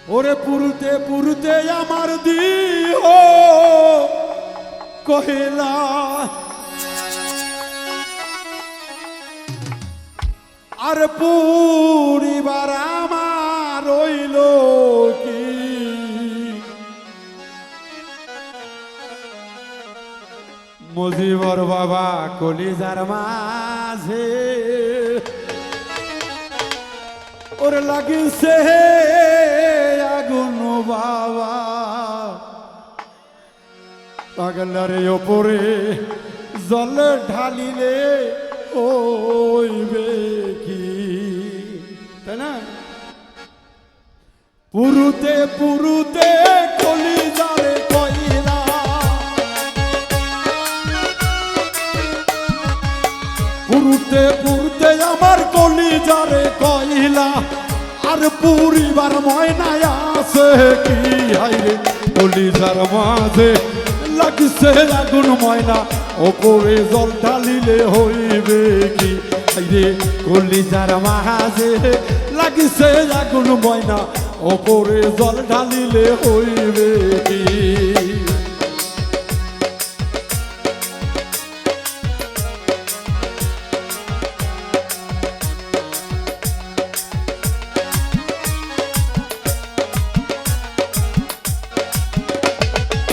ওরে পুরুতে পুরুতে আমার দিহ কহিলা আর পরিবার আমার রইল কি মুজিবর বাবা কলিজার মাঝে ওরে লাগিছে আগুন বাবা পাগলারে ওপরে জল ঢালিলে হইবে কি তাই না পুরুতে পুরুতে কলিজারে কইলা পুরুতে পুরুতে আমার কলিজারে কইলা আর পরিবার ময়নায় আছে কি হাইরে কলিজার মাঝে লাগছে আগুন ময়না ওপরে জল ঢালিলে হইবে কি হাইরে কলিজার মাঝে লাগছে আগুন ময়না ওপরে জল ঢালিলে হইবে কি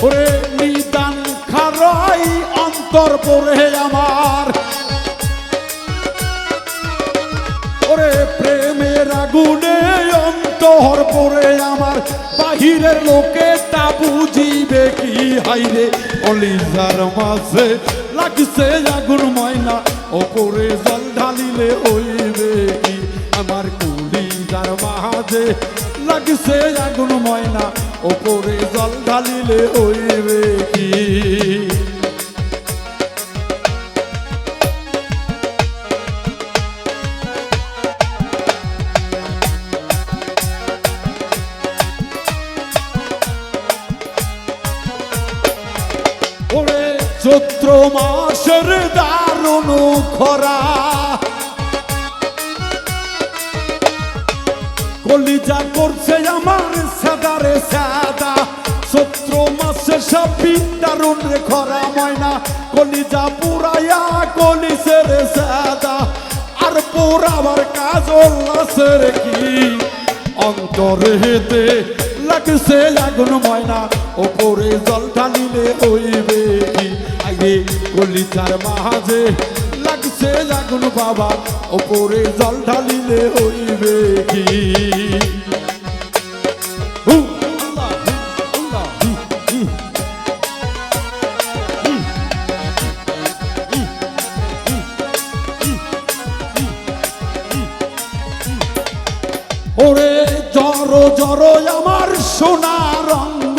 ওরে নিদান খারাই অন্তর পড়ে আমার ওরে প্রেমের আগুনে অন্তর পড়ে আমার বাহিরের লোকে তা বুঝিবে কি হাইরে কলিজার মাঝে লাগছে আগুন ময়না ওপরে জল ঢালিলে হইবে কি আমার কলিজার মাঝে লাগছে আগুন ময়না ওপরে জল ঢালিলে হইবে কি ওরে চৈত্র মাসের দারুণ খরা কলিজা করছে আমার সাদারে সাদা চৈত্র মাসে সাপি দারুণ রে খরা ময়না কলিজা পুরাইয়া কলিসের সাদা আর পোড়াবার কাজল লাসের কি অন্তরে হেতে লাগছে আগুন ময়না ওপরে জল ঢালিলে হইবে কি আইরে কলিজার মাঝে লাগছে আগুন বাবা ওপরে জল ঢালিলে হইবে কি ওরে জড়ো জড়ো আমার সোনা রঙ্গ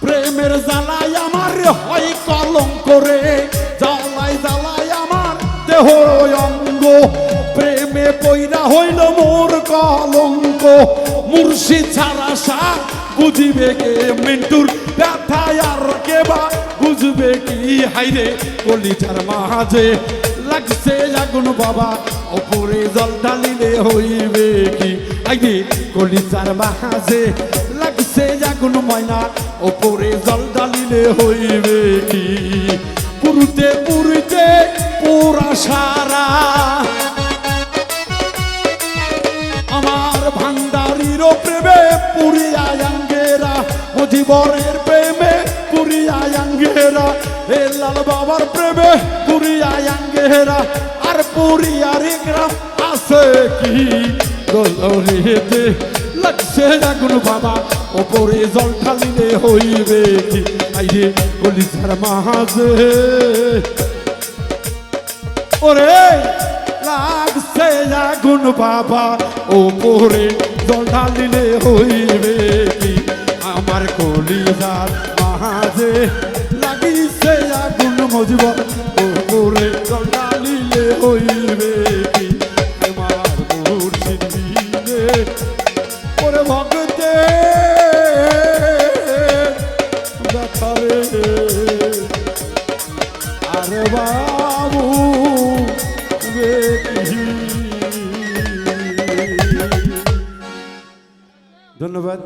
প্রেমের জ্বালায় আমার হয় কলঙ্ক রে জ্বালায় জ্বালায় আমার দেহ অঙ্গ প্রেমে পইরা হইল মোর কলঙ্ক মুর্শিদ ছাড়া সার বুঝিবে কে মিন্টুর ব্যথা আর কেবা বুঝবে কি হাইরে কলিজার মাঝে লাগছে আগুন বাবা ওপরে জল ঢালিলে হইবে কি আইরে কলিজার মাঝে লাগছে আগুন ময়না ওপরে জল ঢালিলে হইবে কি পুরুতে পুরুতে পুরা সারা আমার ভান্ডারির প্রেমে পুরিয়া আঙ্গেরা মুজিবরের প্রেমে পুরিয়া আঙ্গেরা এ লাল বাবার প্রেমে পুরিয়া আঙ্গেরা আর পুরিয়ার গ্রাম আছে কি গলরেতে লাগছে আগুন বাবা ওপরে জল ঢালিলে হইবে কি আইরে কলিজার মাঝে ওরে লাগছে আগুন বাবা ওপরে জল ঢালিলে হইবে কি আমার কলিজার মাঝে লাগিছে আগুন মজিবর ওপরে জল ঢালিলে হইবে কি আমার মুর্শিদ বিনে ওরে ভগতে ব্যথারে আরে বাবু বেটি ধন্যবাদ।